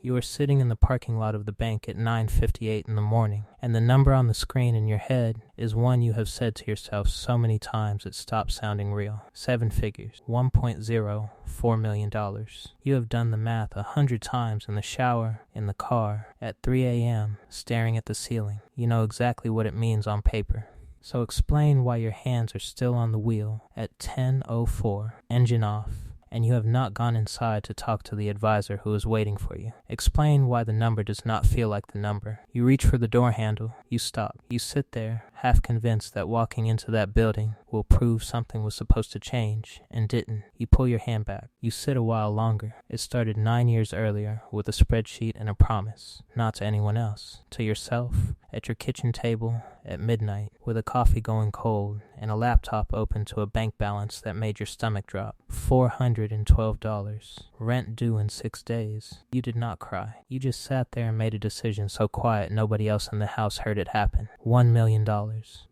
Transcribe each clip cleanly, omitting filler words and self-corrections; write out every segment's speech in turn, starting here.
You are sitting in the parking lot of the bank at 9:58 in the morning, and the number on the screen in your head is one you have said to yourself so many times it stops sounding real. 7 figures, $1.04 million. You have done the math 100 times in the shower, in the car, at 3 a.m., staring at the ceiling. You know exactly what it means on paper. So explain why your hands are still on the wheel at 10:04, engine off, and you have not gone inside to talk to the advisor who is waiting for you. Explain why the number does not feel like the number. You reach for the door handle, you stop. You sit there, half convinced that walking into that building will prove something was supposed to change, and didn't. You pull your hand back. You sit a while longer. It started 9 years earlier with a spreadsheet and a promise. Not to anyone else. To yourself, at your kitchen table, at midnight, with a coffee going cold, and a laptop open to a bank balance that made your stomach drop. $412. Rent due in 6 days. You did not cry. You just sat there and made a decision so quiet nobody else in the house heard it happen. $1 million.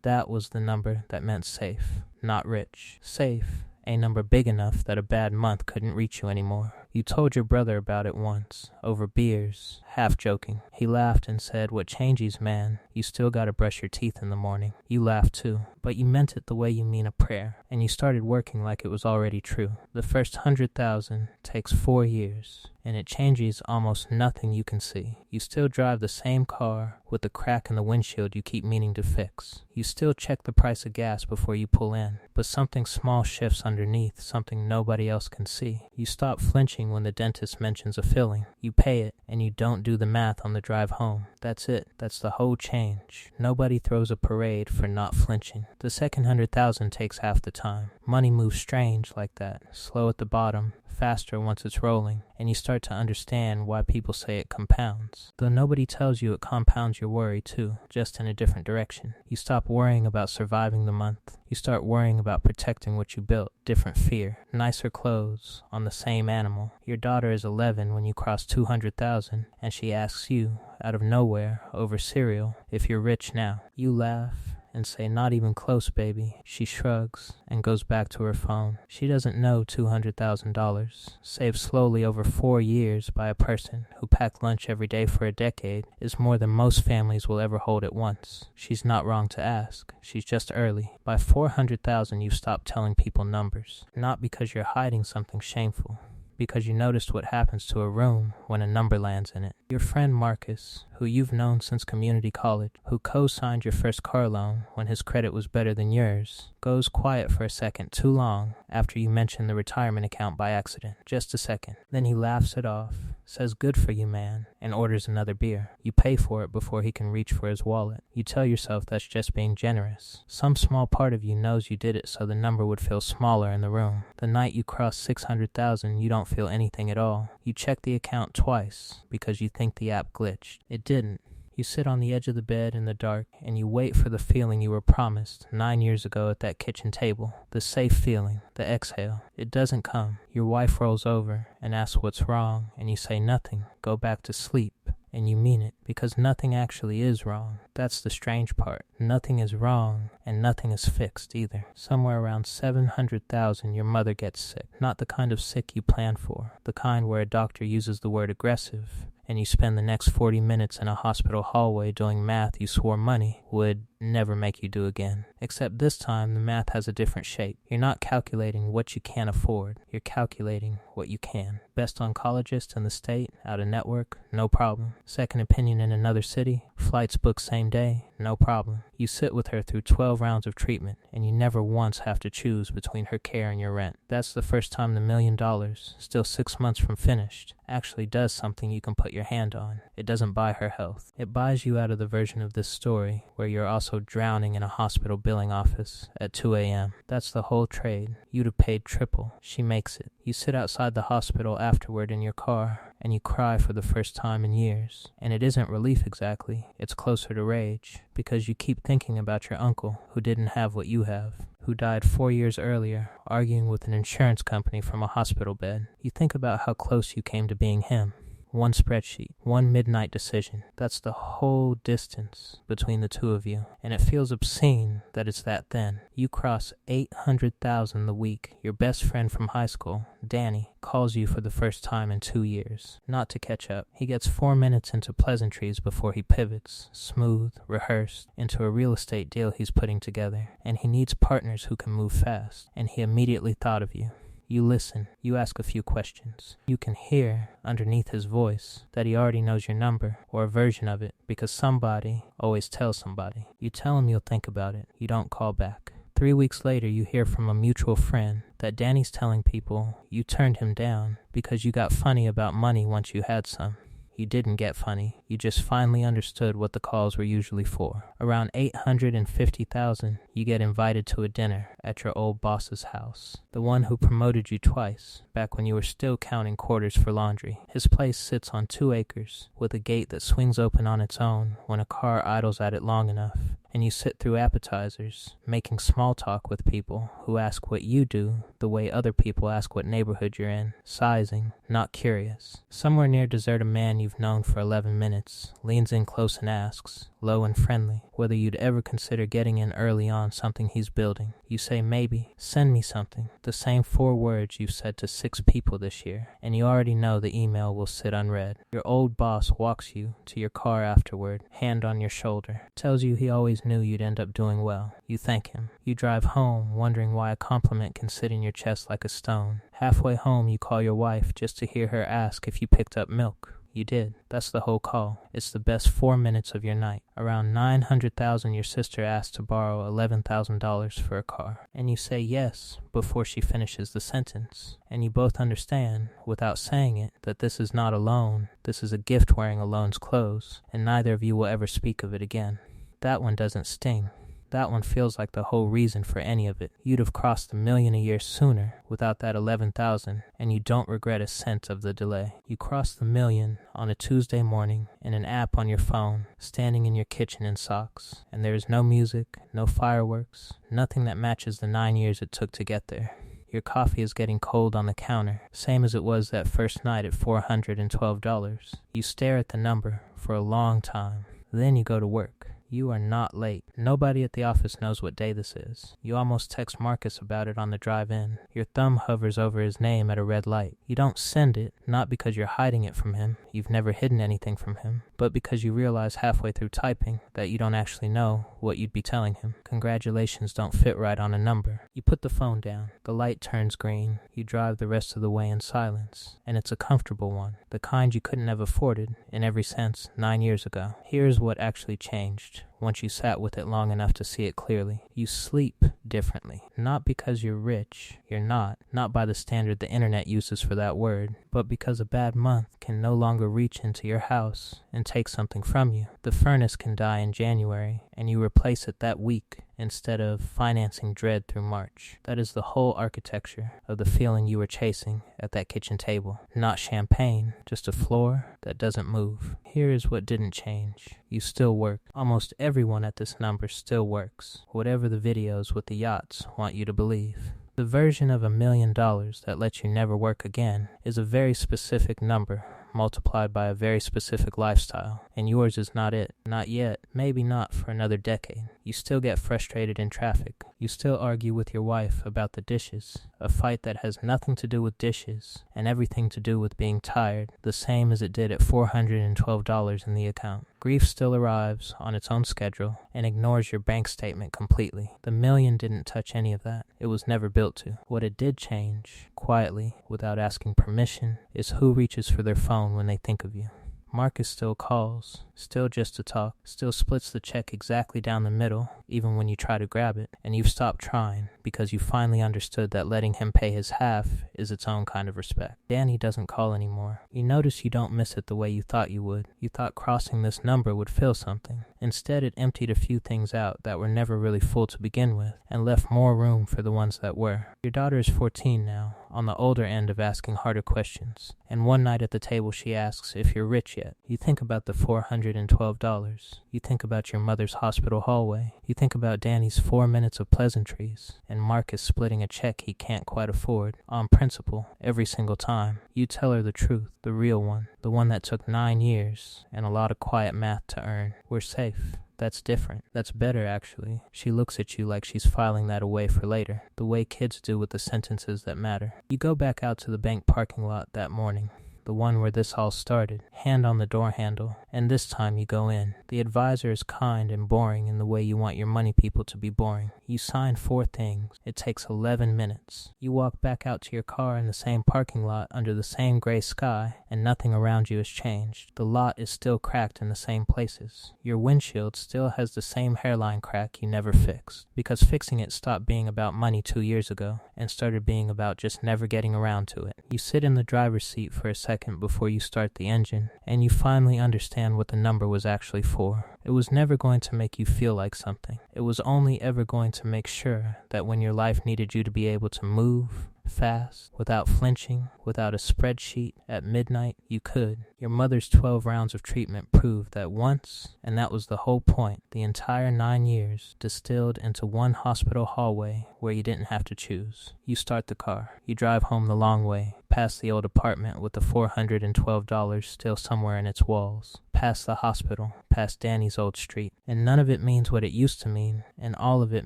That was the number that meant safe, not rich. Safe, a number big enough that a bad month couldn't reach you anymore. You told your brother about it once, over beers, half joking. He laughed and said, "What changes, man? You still gotta brush your teeth in the morning." You laughed too, but you meant it the way you mean a prayer, and you started working like it was already true. The first 100,000 takes 4 years, and it changes almost nothing you can see. You still drive the same car with the crack in the windshield you keep meaning to fix. You still check the price of gas before you pull in, but something small shifts underneath, something nobody else can see. You stop flinching when the dentist mentions a filling. You pay it, and you don't do the math on the drive home. That's it. That's the whole change. Nobody throws a parade for not flinching. The second 100,000 takes half the time. Money moves strange like that, slow at the bottom, faster once it's rolling, and you start to understand why people say it compounds. Though nobody tells you it compounds your worry too, just in a different direction. You stop worrying about surviving the month. You start worrying about protecting what you built. Different fear. Nicer clothes on the same animal. Your daughter is 11 when you cross 200,000, and she asks you, out of nowhere, over cereal, if you're rich now. You laugh and say, "Not even close, baby." She shrugs and goes back to her phone. She doesn't know $200,000, saved slowly over 4 years by a person who packed lunch every day for a decade, is more than most families will ever hold at once. She's not wrong to ask. She's just early. By 400,000, you've stopped telling people numbers. Not because you're hiding something shameful, because you noticed what happens to a room when a number lands in it. Your friend Marcus, who you've known since community college, who co-signed your first car loan when his credit was better than yours, goes quiet for a second too long after you mention the retirement account by accident. Just a second. Then he laughs it off, says, "Good for you, man," and orders another beer. You pay for it before he can reach for his wallet. You tell yourself that's just being generous. Some small part of you knows you did it so the number would feel smaller in the room. The night you cross 600,000, you don't feel anything at all. You check the account twice because you think the app glitched. It didn't. You sit on the edge of the bed in the dark and you wait for the feeling you were promised 9 years ago at that kitchen table. The safe feeling, the exhale. It doesn't come. Your wife rolls over and asks what's wrong, and you say nothing. Go back to sleep. And you mean it, because nothing actually is wrong. That's the strange part. Nothing is wrong, and nothing is fixed either. Somewhere around 700,000, your mother gets sick. Not the kind of sick you plan for. The kind where a doctor uses the word aggressive, and you spend the next 40 minutes in a hospital hallway doing math you swore money would never make you do again. Except this time, the math has a different shape. You're not calculating what you can't afford. You're calculating what you can. Best oncologist in the state, out of network, no problem. Second opinion in another city, flights booked same day, no problem. You sit with her through 12 rounds of treatment, and you never once have to choose between her care and your rent. That's the first time the $1 million, still 6 months from finished, actually does something you can put your hand on. It doesn't buy her health. It buys you out of the version of this story where you're also drowning in a hospital billing office at 2 a.m. That's the whole trade. You'd have paid triple. She makes it. You sit outside the hospital afterward in your car, and you cry for the first time in years. And it isn't relief exactly. It's closer to rage, because you keep thinking about your uncle who didn't have what you have, who died 4 years earlier, arguing with an insurance company from a hospital bed. You think about how close you came to being him. one spreadsheet, one midnight decision. That's the whole distance between the two of you, and it feels obscene that it's that thin. You cross 800,000 the week your best friend from high school, Danny, calls you for the first time in 2 years. Not to catch up. He gets 4 minutes into pleasantries before he pivots, smooth, rehearsed, into a real estate deal he's putting together, and he needs partners who can move fast, and he immediately thought of you. You listen. You ask a few questions. You can hear, underneath his voice, that he already knows your number, or a version of it, because somebody always tells somebody. You tell him you'll think about it. You don't call back. 3 weeks later, you hear from a mutual friend that Danny's telling people you turned him down because you got funny about money once you had some. You didn't get funny. You just finally understood what the calls were usually for. Around 850,000, you get invited to a dinner at your old boss's house. The one who promoted you twice, back when you were still counting quarters for laundry. His place sits on 2 acres, with a gate that swings open on its own when a car idles at it long enough. And you sit through appetizers, making small talk with people who ask what you do the way other people ask what neighborhood you're in, sizing, not curious. Somewhere near dessert, a man you've known for 11 minutes leans in close and asks, low and friendly, whether you'd ever consider getting in early on something he's building. You say maybe. Send me something. The same 4 words you've said to 6 people this year, and you already know the email will sit unread. Your old boss walks you to your car afterward, hand on your shoulder, tells you he always knew you'd end up doing well. You thank him. You drive home, wondering why a compliment can sit in your chest like a stone. Halfway home, you call your wife just to hear her ask if you picked up milk. You did. That's the whole call. It's the best 4 minutes of your night. Around 900,000, your sister asks to borrow $11,000 for a car. And you say yes before she finishes the sentence. And you both understand, without saying it, that this is not a loan. This is a gift wearing a loan's clothes. And neither of you will ever speak of it again. That one doesn't sting. That one feels like the whole reason for any of it. You'd have crossed $1 million a year sooner without that 11,000, and you don't regret a cent of the delay. You crossed the $1 million on a Tuesday morning in an app on your phone, standing in your kitchen in socks, and there is no music, no fireworks, nothing that matches the 9 years it took to get there. Your coffee is getting cold on the counter, same as it was that first night at $412. You stare at the number for a long time. Then you go to work. You are not late. Nobody at the office knows what day this is. You almost text Marcus about it on the drive in. Your thumb hovers over his name at a red light. You don't send it, not because you're hiding it from him. You've never hidden anything from him. But because you realize halfway through typing that you don't actually know what you'd be telling him. Congratulations don't fit right on a number. You put the phone down. The light turns green. You drive the rest of the way in silence. And it's a comfortable one. The kind you couldn't have afforded, in every sense, 9 years ago. Here's what actually changed. Once you sat with it long enough to see it clearly. You sleep differently. Not because you're rich. You're not. Not by the standard the internet uses for that word. But because a bad month can no longer reach into your house and take something from you. The furnace can die in January, and you replace it that week instead of financing dread through March. That is the whole architecture of the feeling you were chasing at that kitchen table. Not champagne, just a floor that doesn't move. Here is what didn't change. You still work. Almost everyone at this number still works. Whatever the videos with the yachts want you to believe. The version of $1 million that lets you never work again is a very specific number multiplied by a very specific lifestyle, and yours is not it. Not yet. Maybe not for another decade. You still get frustrated in traffic. You still argue with your wife about the dishes, a fight that has nothing to do with dishes and everything to do with being tired, the same as it did at $412 in the account. Grief still arrives on its own schedule and ignores your bank statement completely. The $1 million didn't touch any of that. It was never built to. What it did change, quietly, without asking permission, is who reaches for their phone when they think of you. Marcus still calls, still just to talk, still splits the check exactly down the middle, even when you try to grab it, and you've stopped trying because you finally understood that letting him pay his half is its own kind of respect. Danny doesn't call anymore. You notice you don't miss it the way you thought you would. You thought crossing this number would fill something. Instead, it emptied a few things out that were never really full to begin with, and left more room for the ones that were. Your daughter is 14 now, on the older end of asking harder questions. And one night at the table she asks if you're rich yet. You think about the $412. You think about your mother's hospital hallway. You think about Danny's 4 minutes of pleasantries, and Marcus splitting a check he can't quite afford, on principle, every single time. You tell her the truth, the real one, the one that took 9 years and a lot of quiet math to earn. We're safe. That's different. That's better, actually. She looks at you like she's filing that away for later, the way kids do with the sentences that matter. You go back out to the bank parking lot that morning, the one where this all started, hand on the door handle, and this time you go in. The advisor is kind and boring in the way you want your money people to be boring. You sign 4 things. It takes 11 minutes. You walk back out to your car in the same parking lot under the same gray sky, and nothing around you has changed. The lot is still cracked in the same places. Your windshield still has the same hairline crack you never fixed, because fixing it stopped being about money 2 years ago and started being about just never getting around to it. You sit in the driver's seat for a second before you start the engine, and you finally understand what the number was actually for. It was never going to make you feel like something. It was only ever going to make sure that when your life needed you to be able to move fast, without flinching, without a spreadsheet, at midnight, you could. Your mother's 12 rounds of treatment proved that once, and that was the whole point, the entire 9 years distilled into one hospital hallway where you didn't have to choose. You start the car. You drive home the long way, past the old apartment with the $412 still somewhere in its walls, past the hospital, past Danny's old street. And none of it means what it used to mean, and all of it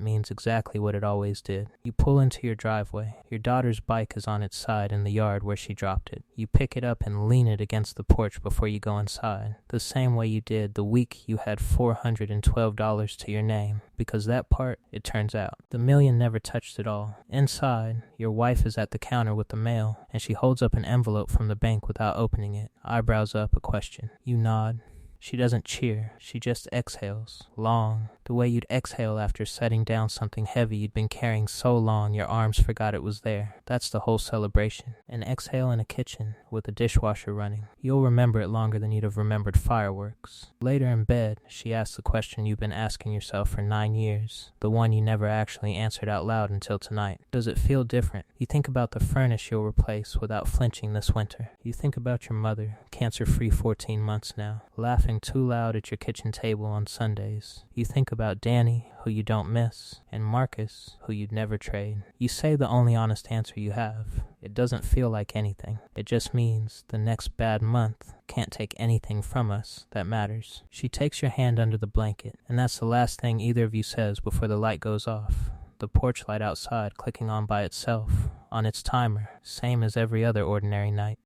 means exactly what it always did. You pull into your driveway. Your daughter's bike is on its side in the yard where she dropped it. You pick it up and lean it against the porch before you go inside, the same way you did the week you had $412 to your name, because that part, it turns out, the million never touched it all. Inside, your wife is at the counter with the mail, and she holds up an envelope from the bank without opening it, eyebrows up, a question. You nod. She doesn't cheer. She just exhales, long, the way you'd exhale after setting down something heavy you'd been carrying so long your arms forgot it was there. That's the whole celebration. An exhale in a kitchen with a dishwasher running. You'll remember it longer than you'd have remembered fireworks. Later in bed, she asks the question you've been asking yourself for 9 years, the one you never actually answered out loud until tonight. Does it feel different? You think about the furnace you'll replace without flinching this winter. You think about your mother, cancer-free 14 months now, laughing too loud at your kitchen table on Sundays. You think about Danny, who you don't miss, and Marcus, who you'd never trade. You say the only honest answer you have. It doesn't feel like anything. It just means the next bad month can't take anything from us that matters. She takes your hand under the blanket, and that's the last thing either of you says before the light goes off. The porch light outside clicking on by itself, on its timer, same as every other ordinary night.